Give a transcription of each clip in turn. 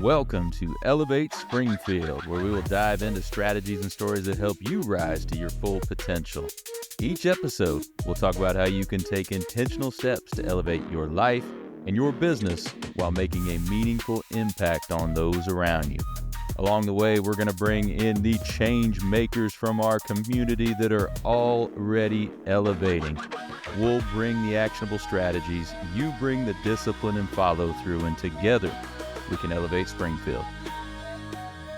Welcome to Elevate Springfield, where we will dive into strategies and stories that help you rise to your full potential. Each episode, we'll talk about how you can take intentional steps to elevate your life and your business while making a meaningful impact on those around you. Along the way, we're going to bring in the change makers from our community that are already elevating. We'll bring the actionable strategies, you bring the discipline and follow through, and together we can elevate Springfield.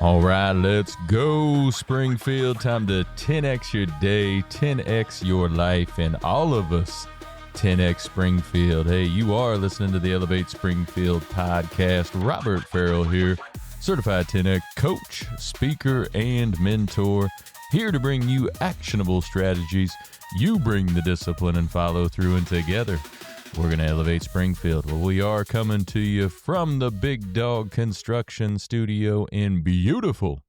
All right, let's go, Springfield. Time to 10x your day, 10x your life, and all of us 10x Springfield. Hey, you are listening to the Elevate Springfield podcast. Robert Ferriell here, certified 10x coach, speaker, and mentor, here to bring you actionable strategies. You bring the discipline and follow through, and together we're going to elevate Springfield. Well, we are coming to you from the Big Dog Construction Studio in beautiful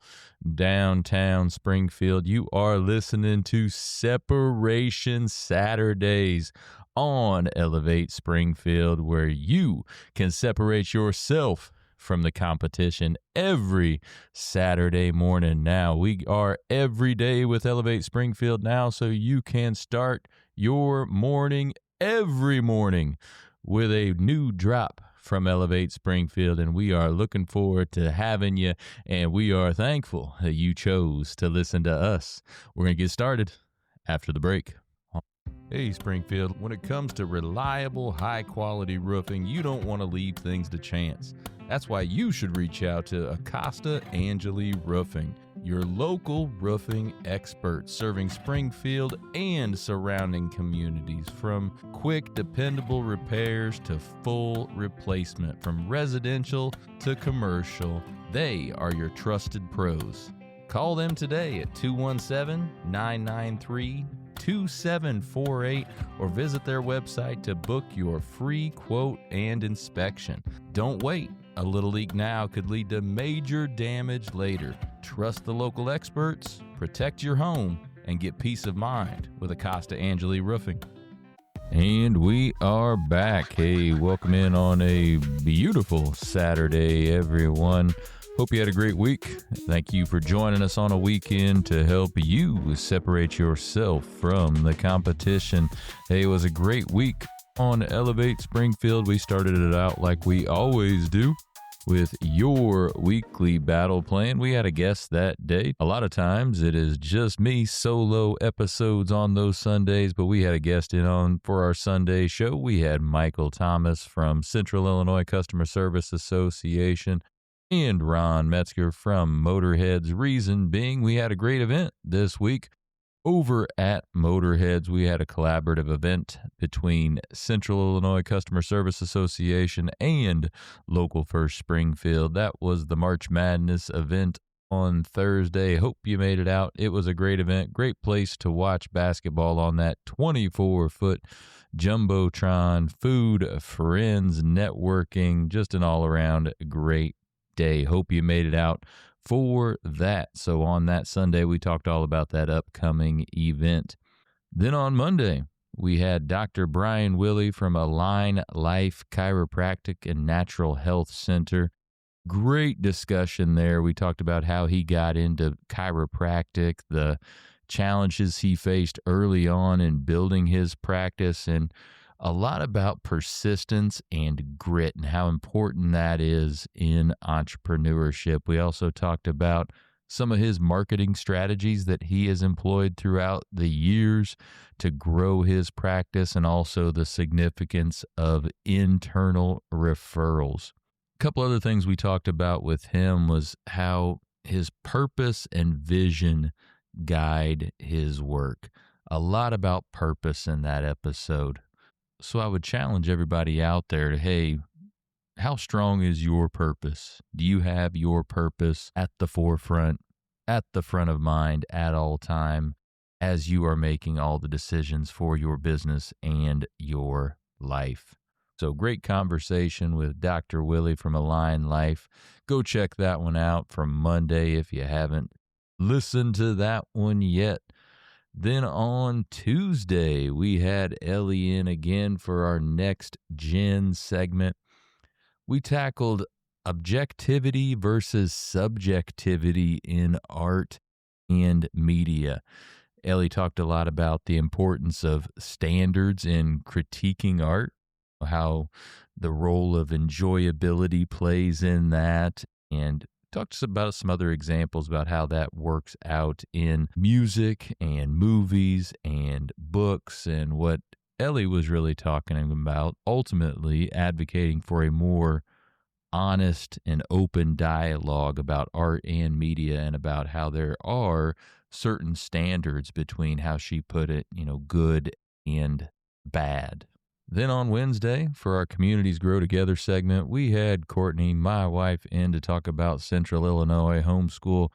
downtown Springfield. You are listening to Separation Saturdays on Elevate Springfield, where you can separate yourself from the competition every Saturday morning. Now, we are every day with Elevate Springfield now, so you can start your morning every morning with a new drop from Elevate Springfield, and we are looking forward to having you, and we are thankful that you chose to listen to us. We're going to get started after the break. Hey, Springfield, when it comes to reliable, high-quality roofing, you don't want to leave things to chance. That's why you should reach out to Acosta Angeli Roofing, your local roofing experts serving Springfield and surrounding communities. From quick, dependable repairs to full replacement, from residential to commercial, they are your trusted pros. Call them today at 217-993-2748 or visit their website to book your free quote and inspection. Don't wait. A little leak now could lead to major damage later. Trust the local experts, protect your home, and get peace of mind with Acosta Angeli Roofing. And we are back. Hey, welcome in on a beautiful Saturday, everyone. Hope you had a great week. Thank you for joining us on a weekend to help you separate yourself from the competition. Hey, it was a great week on Elevate Springfield. We started it out like we always do with your weekly battle plan. We had a guest that day. A lot of times it is just me, solo episodes on those Sundays, but we had a guest in on for our Sunday show. We had Michael Thomas from Central Illinois Customer Service Association and Ron Metzger from Motorheads. Reason being, we had a great event this week. Over at Motorheads, we had a collaborative event between Central Illinois Customer Service Association and Local First Springfield. That was the March Madness event on Thursday. Hope you made it out. It was a great event. Great place to watch basketball on that 24-foot Jumbotron. Food, friends, networking, just an all-around great day. Hope you made it out for that. So on that Sunday, we talked all about that upcoming event. Then on Monday, we had Dr. Brian Willey from Align Life Chiropractic and Natural Health Center. Great discussion there. We talked about how he got into chiropractic, the challenges he faced early on in building his practice, and a lot about persistence and grit and how important that is in entrepreneurship. We also talked about some of his marketing strategies that he has employed throughout the years to grow his practice, and also the significance of internal referrals. A couple other things we talked about with him was how his purpose and vision guide his work. A lot about purpose in that episode. So I would challenge everybody out there to, hey, how strong is your purpose? Do you have your purpose at the forefront, at the front of mind at all time as you are making all the decisions for your business and your life? So great conversation with Dr. Willey from Align Life. Go check that one out from Monday if you haven't listened to that one yet. Then on Tuesday, we had Ellie in again for our next gen segment. We tackled objectivity versus subjectivity in art and media. Ellie talked a lot about the importance of standards in critiquing art, how the role of enjoyability plays in that, and talked about some other examples about how that works out in music and movies and books, and what Ellie was really talking about, ultimately advocating for a more honest and open dialogue about art and media, and about how there are certain standards between, how she put it, good and bad. Then on Wednesday, for our Communities Grow Together segment, we had Courtney, my wife, in to talk about Central Illinois Homeschool,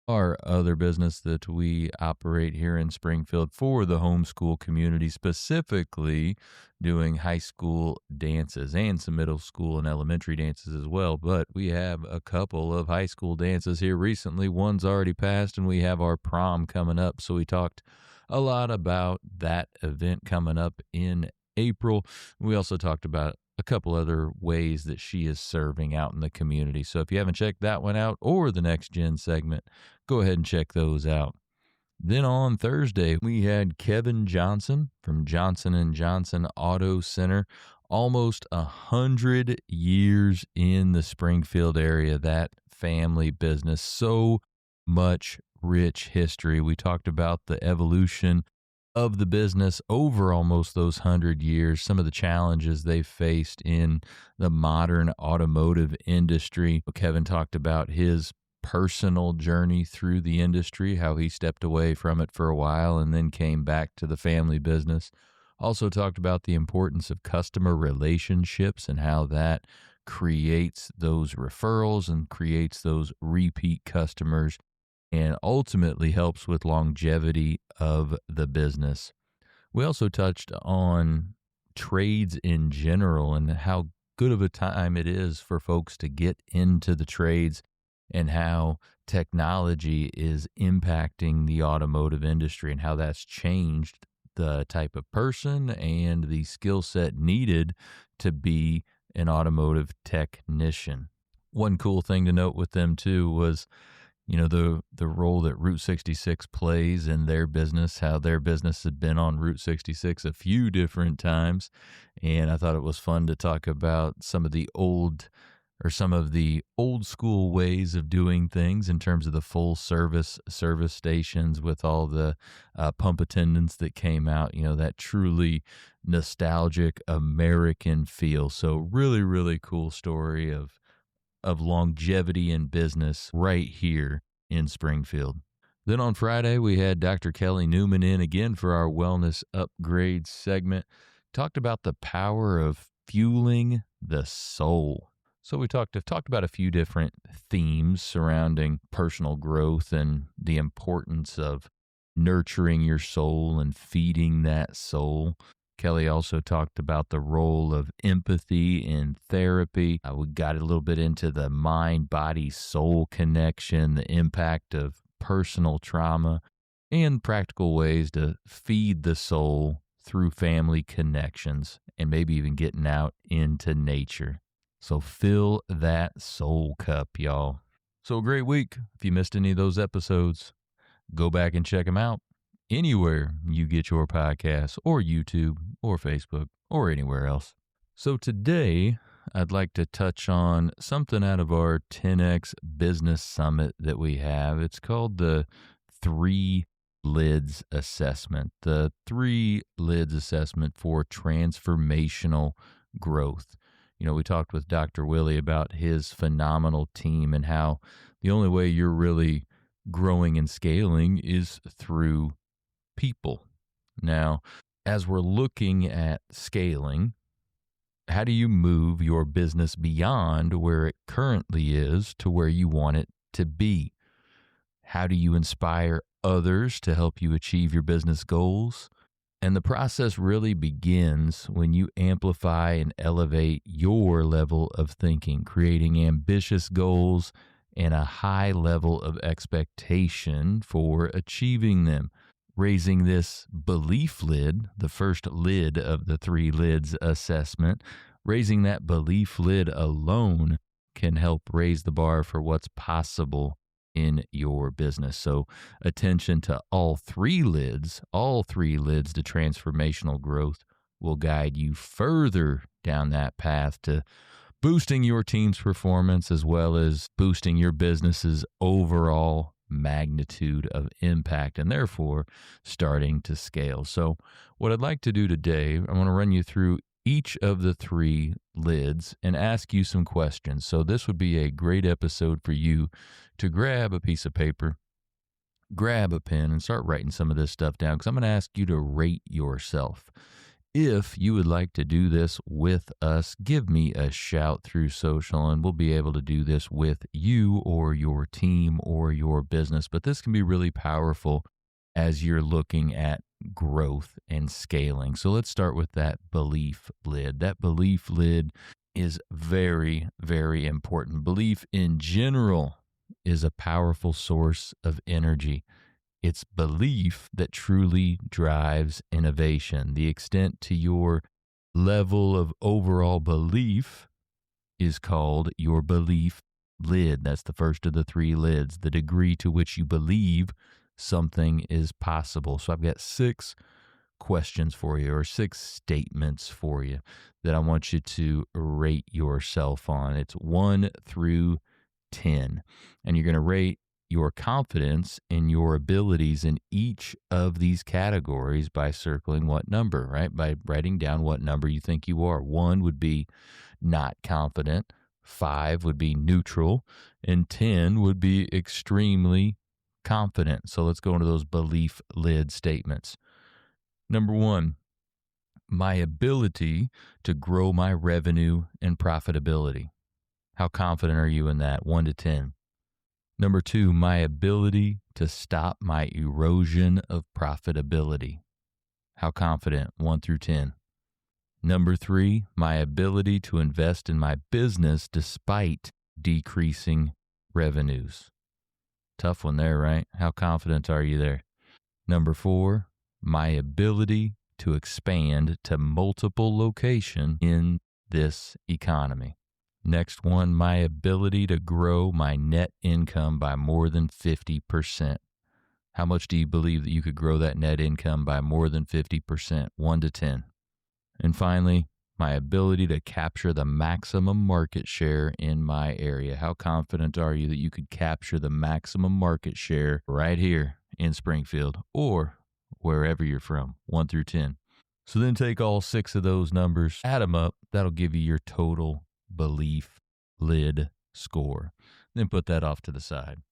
our other business that we operate here in Springfield for the homeschool community, specifically doing high school dances and some middle school and elementary dances as well. But we have a couple of high school dances here recently. One's already passed, and we have our prom coming up. So we talked a lot about that event coming up in April. We also talked about a couple other ways that she is serving out in the community. So if you haven't checked that one out, or the Next Gen segment, go ahead and check those out. Then on Thursday, we had Kevin Johnson from Johnson & Johnson Auto Center. Almost 100 years in the Springfield area, that family business. So much rich history. We talked about the evolution of the business over almost those 100 years, some of the challenges they faced in the modern automotive industry. Kevin talked about his personal journey through the industry, how he stepped away from it for a while and then came back to the family business. Also talked about the importance of customer relationships and how that creates those referrals and creates those repeat customers, and ultimately helps with longevity of the business. We also touched on trades in general and how good of a time it is for folks to get into the trades, and how technology is impacting the automotive industry and how that's changed the type of person and the skill set needed to be an automotive technician. One cool thing to note with them too was, the role that Route 66 plays in their business, how their business had been on Route 66 a few different times. And I thought it was fun to talk about some of the old school ways of doing things in terms of the full service stations with all the pump attendants that came out, that truly nostalgic American feel. So really, really cool story of longevity in business right here in Springfield. Then on Friday, we had Dr. Kelly Newman in again for our Wellness Upgrade segment. Talked about the power of fueling the soul. So we talked about a few different themes surrounding personal growth and the importance of nurturing your soul and feeding that soul. Kelly also talked about the role of empathy in therapy. We got a little bit into the mind-body-soul connection, the impact of personal trauma, and practical ways to feed the soul through family connections, and maybe even getting out into nature. So fill that soul cup, y'all. So a great week. If you missed any of those episodes, go back and check them out anywhere you get your podcasts, or YouTube, or Facebook, or anywhere else. So today, I'd like to touch on something out of our 10X Business Summit that we have. It's called the 3 Lids Assessment. The 3 Lids Assessment for transformational growth. We talked with Dr. Willie about his phenomenal team and how the only way you're really growing and scaling is through people. Now, as we're looking at scaling, how do you move your business beyond where it currently is to where you want it to be? How do you inspire others to help you achieve your business goals? And the process really begins when you amplify and elevate your level of thinking, creating ambitious goals and a high level of expectation for achieving them. Raising this belief lid, the first lid of the 3 Lids assessment, raising that belief lid alone can help raise the bar for what's possible in your business. So, attention to all three lids to transformational growth will guide you further down that path to boosting your team's performance as well as boosting your business's overall magnitude of impact and therefore starting to scale. So, what I'd like to do today, I want to run you through each of the three lids and ask you some questions. So, this would be a great episode for you to grab a piece of paper, grab a pen, and start writing some of this stuff down because I'm going to ask you to rate yourself. If you would like to do this with us, give me a shout through social and we'll be able to do this with you or your team or your business. But this can be really powerful as you're looking at growth and scaling. So let's start with that belief lid. That belief lid is very, very important. Belief in general is a powerful source of energy. It's belief that truly drives innovation. The extent to your level of overall belief is called your belief lid. That's the first of the three lids, the degree to which you believe something is possible. So I've got 6 questions for you, or 6 statements for you that I want you to rate yourself on. It's 1 through 10. And you're going to rate your confidence in your abilities in each of these categories by circling what number, right? By writing down what number you think you are. 1 would be not confident, 5 would be neutral, and 10 would be extremely confident. So let's go into those belief lid statements. Number 1, my ability to grow my revenue and profitability. How confident are you in that? 1 to 10. Number 2, my ability to stop my erosion of profitability. How confident? 1 through 10. Number 3, my ability to invest in my business despite decreasing revenues. Tough one there, right? How confident are you there? Number 4, my ability to expand to multiple locations in this economy. Next one, my ability to grow my net income by more than 50%. How much do you believe that you could grow that net income by more than 50%? 1 to 10. And finally, my ability to capture the maximum market share in my area. How confident are you that you could capture the maximum market share right here in Springfield or wherever you're from? 1 through 10. So then take all 6 of those numbers, add them up. That'll give you your total belief lid score. Then put that off to the side.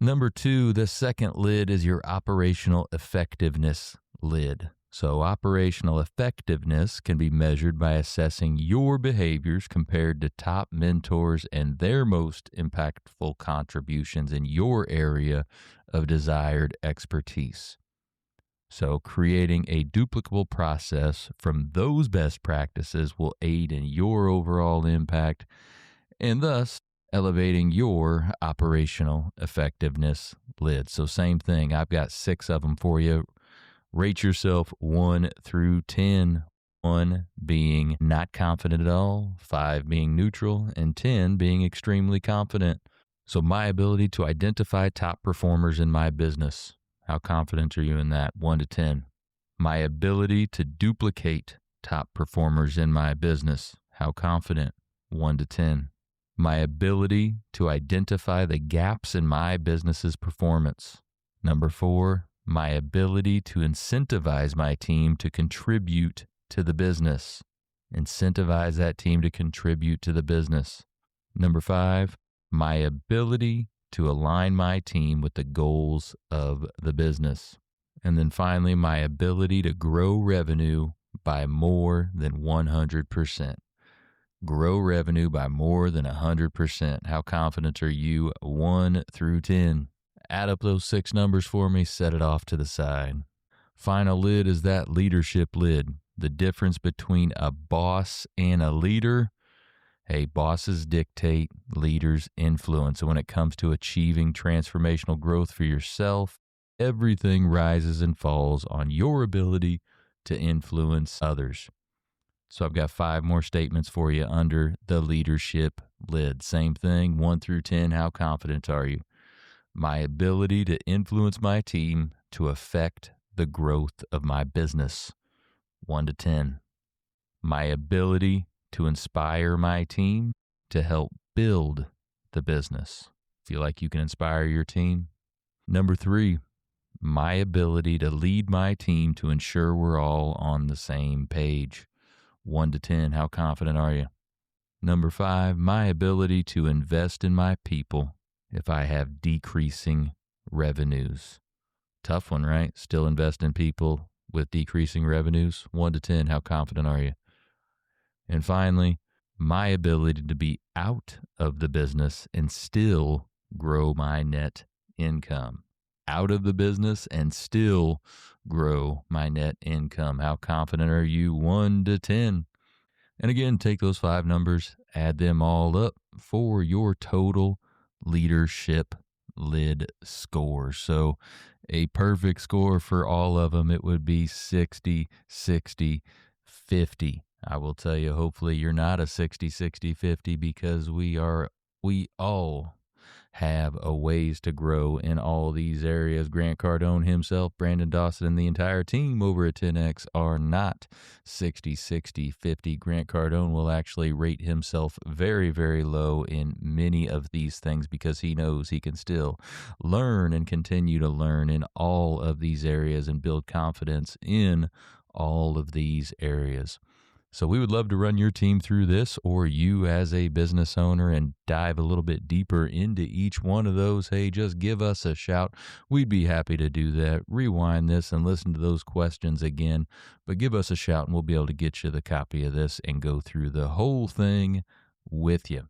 Number 2, the second lid is your operational effectiveness lid. So operational effectiveness can be measured by assessing your behaviors compared to top mentors and their most impactful contributions in your area of desired expertise. So creating a duplicable process from those best practices will aid in your overall impact and thus elevating your operational effectiveness lid. So same thing. I've got 6 of them for you. Rate yourself 1 through 10. 1 being not confident at all, 5 being neutral, and 10 being extremely confident. So my ability to identify top performers in my business. How confident are you in that? 1 to 10. My ability to duplicate top performers in my business. How confident? 1 to 10. My ability to identify the gaps in my business's performance. Number 4, my ability to incentivize my team to contribute to the business. Incentivize that team to contribute to the business. Number 5, my ability to align my team with the goals of the business. And then finally, my ability to grow revenue by more than 100%. Grow revenue by more than 100%. How confident are you? 1 through 10. Add up those 6 numbers for me, set it off to the side. Final lid is that leadership lid. The difference between a boss and a leader. Hey, bosses dictate, leaders influence. And when it comes to achieving transformational growth for yourself, everything rises and falls on your ability to influence others. So I've got 5 more statements for you under the leadership lid. Same thing, 1 through 10. How confident are you? My ability to influence my team to affect the growth of my business. 1 to 10. My ability to inspire my team to help build the business. Feel like you can inspire your team? Number 3, my ability to lead my team to ensure we're all on the same page. 1 to 10, how confident are you? Number 5, my ability to invest in my people if I have decreasing revenues. Tough one, right? Still invest in people with decreasing revenues. 1 to 10, how confident are you? And finally, my ability to be out of the business and still grow my net income. Out of the business and still grow my net income. How confident are you? 1 to 10. And again, take those 5 numbers, add them all up for your total leadership lid score. So a perfect score for all of them, it would be 60, 60, 50. I will tell you, hopefully you're not a 60, 60, 50 because we all have a ways to grow in all these areas. Grant Cardone himself, Brandon Dawson, and the entire team over at 10X are not 60, 60, 50. Grant Cardone will actually rate himself very, very low in many of these things because he knows he can still learn and continue to learn in all of these areas and build confidence in all of these areas. So we would love to run your team through this, or you as a business owner, and dive a little bit deeper into each one of those. Hey, just give us a shout. We'd be happy to do that. Rewind this and listen to those questions again, but give us a shout and we'll be able to get you the copy of this and go through the whole thing with you.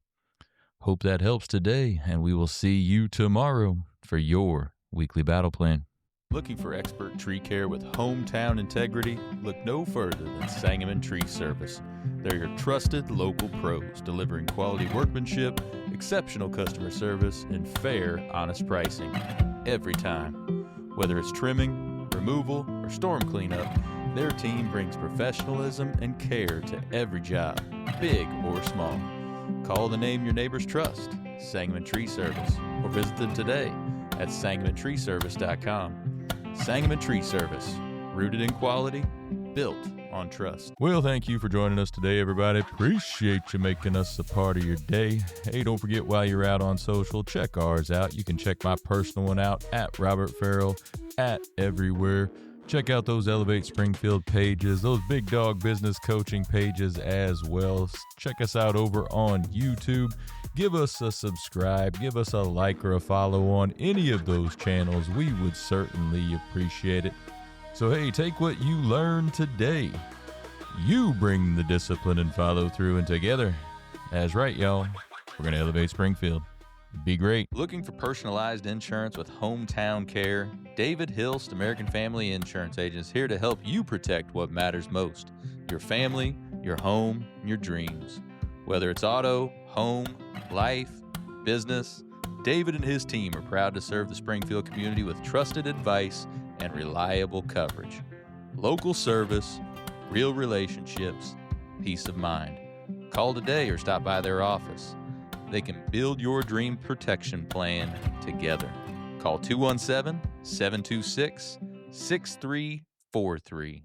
Hope that helps today, and we will see you tomorrow for your weekly battle plan. Looking for expert tree care with hometown integrity? Look no further than Sangamon Tree Service. They're your trusted local pros, delivering quality workmanship, exceptional customer service, and fair, honest pricing every time. Whether it's trimming, removal, or storm cleanup, their team brings professionalism and care to every job, big or small. Call the name your neighbors trust, Sangamon Tree Service, or visit them today at sangamontreeservice.com. Sangamon Tree Service, rooted in quality, built on trust. Well, thank you for joining us today, everybody. Appreciate you making us a part of your day. Hey, don't forget, while you're out on social, check ours out. You can check my personal one out at Robert Ferriell at everywhere. Check out those Elevate Springfield pages, those Big Dog Business Coaching pages as well. Check us out over on YouTube. Give us a subscribe, give us a like or a follow on any of those channels. We would certainly appreciate it. So hey, take what you learned today. You bring the discipline and follow through, and together, that's right, y'all, we're going to elevate Springfield. Be great. Looking for personalized insurance with hometown care? David Hilst, American Family Insurance Agent, is here to help you protect what matters most: your family, your home, and your dreams. Whether it's auto, home, life, business, David and his team are proud to serve the Springfield community with trusted advice and reliable coverage. Local service, real relationships, peace of mind. Call today or stop by their office. They can build your dream protection plan together. Call 217-726-6343